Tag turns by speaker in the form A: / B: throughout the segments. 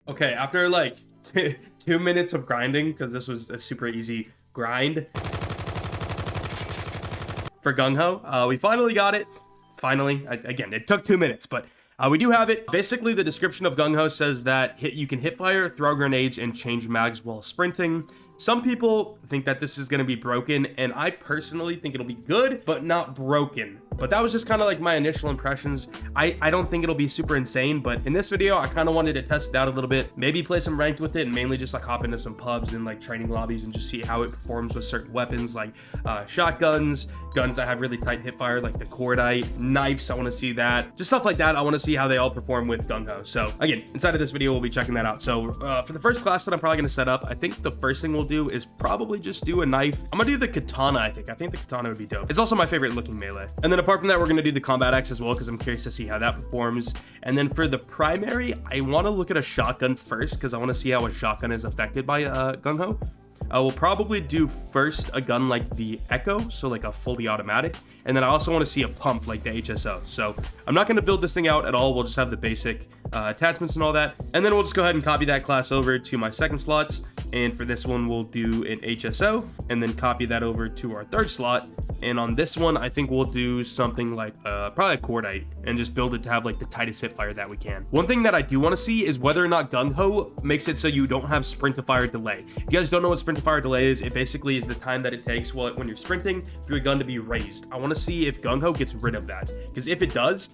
A: Okay, after like 2 minutes of grinding, because this was a super easy grind for Gung-Ho, we finally got it. Finally, again, it took 2 minutes, but we do have it. Basically, the description of Gung-Ho says that you can hit fire, throw grenades, and change mags while sprinting. Some people think that this is going to be broken, and I personally think it'll be good, but not broken. But that was just kind of like my initial impressions. I don't think it'll be super insane, but in this video, I kind of wanted to test it out a little bit, maybe play some ranked with it, and mainly just like hop into some pubs and like training lobbies and just see how it performs with certain weapons like shotguns, guns that have really tight hip fire like the cordite, knives. I want to see that, just stuff like that. I want to see how they all perform with Gung-Ho. So again, inside of this video, we'll be checking that out. So for the first class that I'm probably going to set up, I think the first thing we'll do is probably just do a knife. I'm gonna do the katana. I think the katana would be dope. It's also my favorite looking melee. And then apart from that, we're gonna do the combat axe as well, because I'm curious to see how that performs. And then for the primary, I want to look at a shotgun first, because I want to see how a shotgun is affected by Gung-Ho. We'll probably do first a gun like the Echo, so like a fully automatic, and then I also want to see a pump like the HSO. So I'm not going to build this thing out at all. We'll just have the basic attachments and all that, and then we'll just go ahead and copy that class over to my second slots. And for this one, we'll do an HSO, and then copy that over to our third slot. And on this one, I think we'll do something like probably a cordite, and just build it to have like the tightest hip fire that we can. One thing that I do want to see is whether or not Gung-Ho makes it so you don't have sprint to fire delay. If you guys don't know what sprint to fire delay is, it basically is the time that it takes when you're sprinting for your gun to be raised. I want to see if Gung-Ho gets rid of that, because if it does,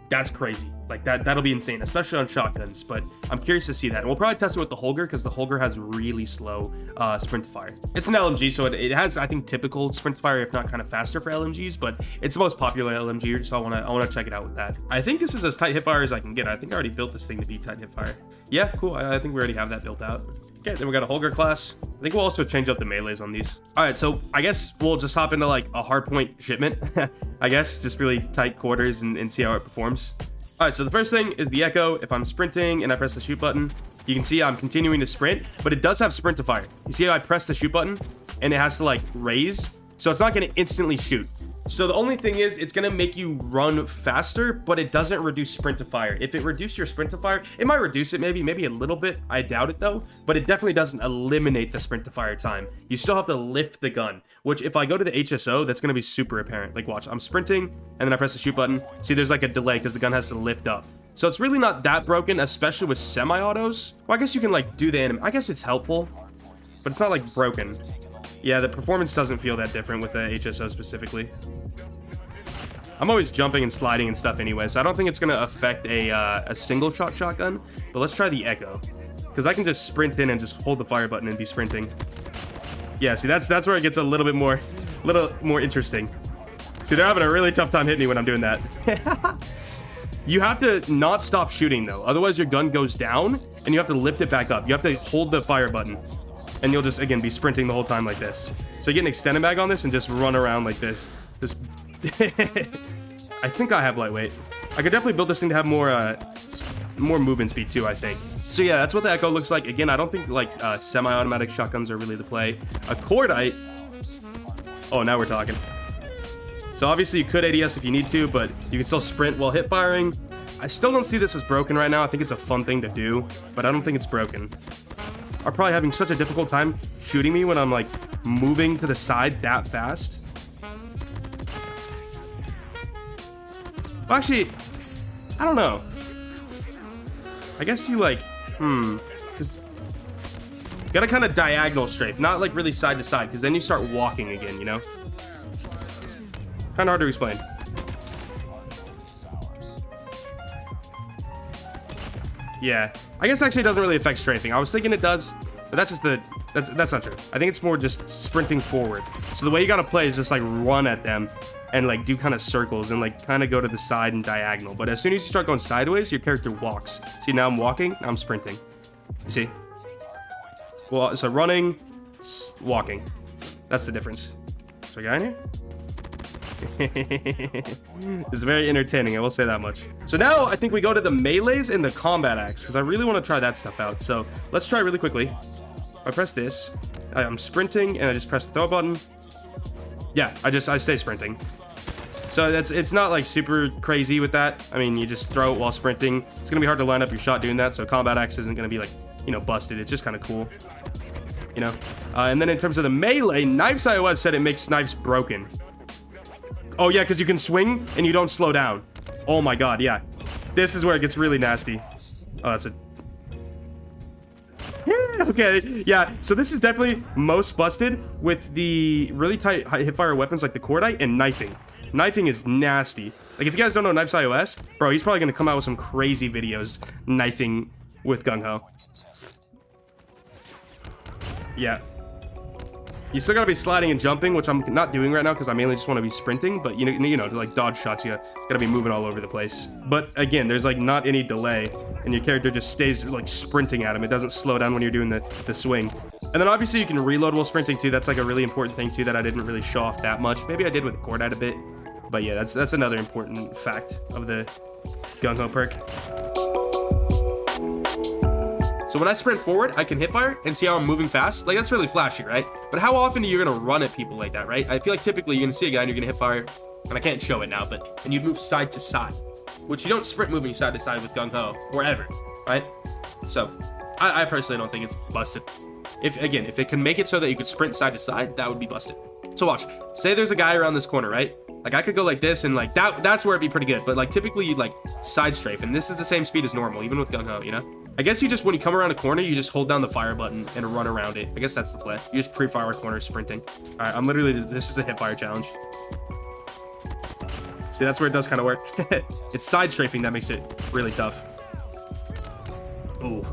A: that's crazy. Like that'll be insane, especially on shotguns. But I'm curious to see that, and we'll probably test it with the Holger, because the Holger has really slow sprint to fire. It's an LMG, so it has, I think, typical sprint to fire, if not kind of faster for LMGs, but it's the most popular LMG, so I want to check it out with that. I think this is as tight hip fire as I can get. I think I already built this thing to be tight hip fire. Yeah, cool. I think we already have that built out. Okay, then we got a Holger class. I think we'll also change up the melees on these. All right, so I guess we'll just hop into like a hardpoint shipment. I guess just really tight quarters and see how it performs. All right, so the first thing is the Echo. If I'm sprinting and I press the shoot button, you can see I'm continuing to sprint, but it does have sprint to fire. You see how I press the shoot button and it has to like raise, so it's not going to instantly shoot. So the only thing is, it's going to make you run faster, but it doesn't reduce sprint to fire. If it reduced your sprint to fire, it might reduce it maybe a little bit. I doubt it though, but it definitely doesn't eliminate the sprint to fire time. You still have to lift the gun, which if I go to the HSO, that's going to be super apparent. Like watch, I'm sprinting and then I press the shoot button. See, there's like a delay because the gun has to lift up. So it's really not that broken, especially with semi-autos. Well, I guess you can like do the anim. I guess it's helpful, but it's not like broken. Yeah, the performance doesn't feel that different with the HSO specifically. I'm always jumping and sliding and stuff anyway, so I don't think it's going to affect a single shot shotgun. But let's try the Echo, because I can just sprint in and just hold the fire button and be sprinting. Yeah, see, that's where it gets a little more interesting. See, they're having a really tough time hitting me when I'm doing that. You have to not stop shooting though, otherwise your gun goes down and you have to lift it back up. You have to hold the fire button, and you'll just again be sprinting the whole time like this. So you get an extended mag on this and just run around like this. I think I have lightweight. I could definitely build this thing to have more movement speed too, I think. So yeah, that's what the Echo looks like. Again, I don't think like semi-automatic shotguns are really the play. A cordite. Oh, now we're talking. So obviously you could ADS if you need to, but you can still sprint while hip firing. I still don't see this as broken right now. I think it's a fun thing to do, but I don't think it's broken. I'm probably having such a difficult time shooting me when I'm like moving to the side that fast. Well, actually, I don't know. I guess you like, because you gotta kind of diagonal strafe, not like really side to side, because then you start walking again, you know? Kind of hard to explain. Yeah, I guess actually it doesn't really affect strafing. I was thinking it does, but that's just that's not true. I think it's more just sprinting forward. So the way you gotta play is just like run at them and like do kind of circles and like kind of go to the side and diagonal. But as soon as you start going sideways, your character walks. See, now I'm walking, now I'm sprinting. You see? Well, so running, walking. That's the difference. So I got in here? It's very entertaining, I will say that much. So now I think we go to the melees and the combat axe, because I really want to try that stuff out. So let's try really quickly. I press this, I'm sprinting and I just press the throw button. Yeah, I stay sprinting. So it's not like super crazy with that. I mean, you just throw it while sprinting. It's gonna be hard to line up your shot doing that, so combat X isn't gonna be like, you know, busted. It's just kind of cool, you know. And then in terms of the melee, Knives iOS said it makes knives broken. Oh yeah, because you can swing and you don't slow down. Oh my god, yeah. This is where it gets really nasty. Oh, that's it. Okay, yeah, so this is definitely most busted with the really tight hipfire weapons like the cordite and knifing. Knifing is nasty. Like, if you guys don't know Knives iOS, bro, he's probably gonna come out with some crazy videos knifing with Gung-Ho. Yeah. You still gotta be sliding and jumping, which I'm not doing right now because I mainly just want to be sprinting. But you know, to like dodge shots, you gotta be moving all over the place. But again, there's like not any delay, and your character just stays like sprinting at him. It doesn't slow down when you're doing the swing. And then obviously you can reload while sprinting too. That's like a really important thing too that I didn't really show off that much. Maybe I did with the cordite a bit, but yeah, that's another important fact of the Gung-Ho perk. So when I sprint forward, I can hipfire and see how I'm moving fast. Like, that's really flashy, right? But how often are you gonna run at people like that, right? I feel like typically you're gonna see a guy and you're gonna hipfire, and I can't show it now, but and you'd move side to side, which you don't sprint moving side to side with Gung-Ho or ever, right? So I personally don't think it's busted. If it can make it so that you could sprint side to side, that would be busted. So watch, say there's a guy around this corner, right? Like, I could go like this, and like that's where it'd be pretty good. But like typically you'd like side strafe, and this is the same speed as normal, even with Gung-Ho, you know? I guess you just, when you come around a corner, you just hold down the fire button and run around it. I guess that's the play. You just pre-fire corner sprinting. All right, I'm literally, this is a hip fire challenge. See, that's where it does kind of work. It's side strafing that makes it really tough. Ooh.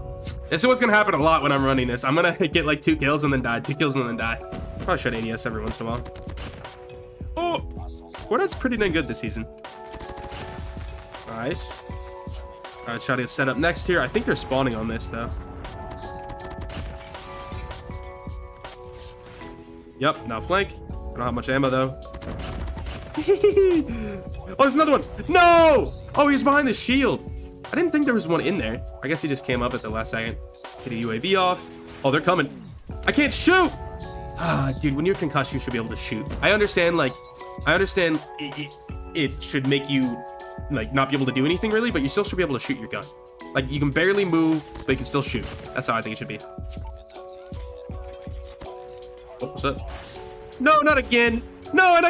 A: This is what's gonna happen a lot when I'm running this. I'm gonna get like 2 kills and then die, 2 kills and then die. Probably should ADS every once in a while. Oh, Fortnite's pretty dang good this season. Nice. All right, try to get set up next here. I think they're spawning on this, though. Yep, now flank. I don't have much ammo, though. Oh, there's another one. No! Oh, he's behind the shield. I didn't think there was one in there. I guess he just came up at the last second. Get a UAV off. Oh, they're coming. I can't shoot! Ah, dude, when you're concussed, you should be able to shoot. I understand it should make you like not be able to do anything really, but you still should be able to shoot your gun. Like, you can barely move, but you can still shoot. That's how I think it should be. Oh, what's up? No, not again. No, and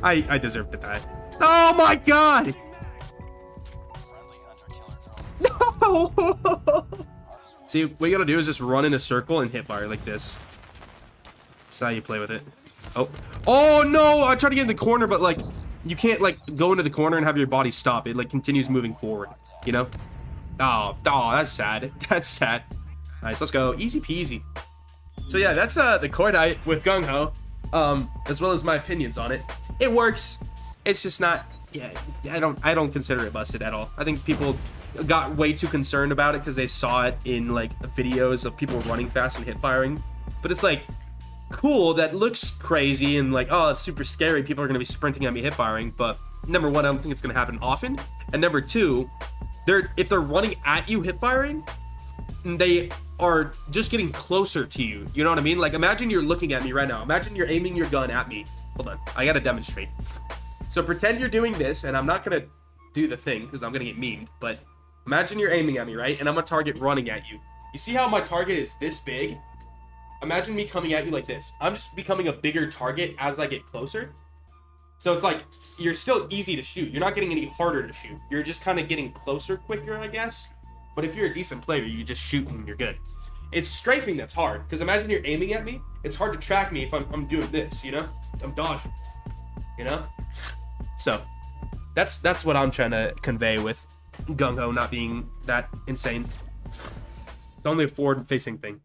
A: I deserve to die. Oh my god! No! See, what you gotta do is just run in a circle and hit fire like this. That's how you play with it. Oh no, I tried to get in the corner, but like you can't like go into the corner and have your body stop. It like continues moving forward, you know? Oh, that's sad. That's sad. Nice, let's go. Easy peasy. So yeah, that's the cordite with Gung-Ho, as well as my opinions on it. It works. It's just not, yeah, I don't consider it busted at all. I think people got way too concerned about it because they saw it in like videos of people running fast and hip firing. But it's like, cool, that looks crazy and like, oh, it's super scary, people are going to be sprinting at me hip firing, but number one, I don't think it's going to happen often, and number two, if they're running at you hip firing, they are just getting closer to you, you know what I mean? Like, imagine you're looking at me right now, imagine you're aiming your gun at me. Hold on, I gotta demonstrate. So pretend you're doing this, and I'm not gonna do the thing because I'm gonna get memed, but imagine you're aiming at me, right? And I'm a target running at you. You see how my target is this big? Imagine me coming at you like this. I'm just becoming a bigger target as I get closer. So it's like, you're still easy to shoot. You're not getting any harder to shoot. You're just kind of getting closer quicker, I guess. But if you're a decent player, you just shoot and you're good. It's strafing that's hard. Because imagine you're aiming at me. It's hard to track me if I'm doing this, you know? I'm dodging, you know? So, that's what I'm trying to convey with Gung-Ho not being that insane. It's only a forward-facing thing.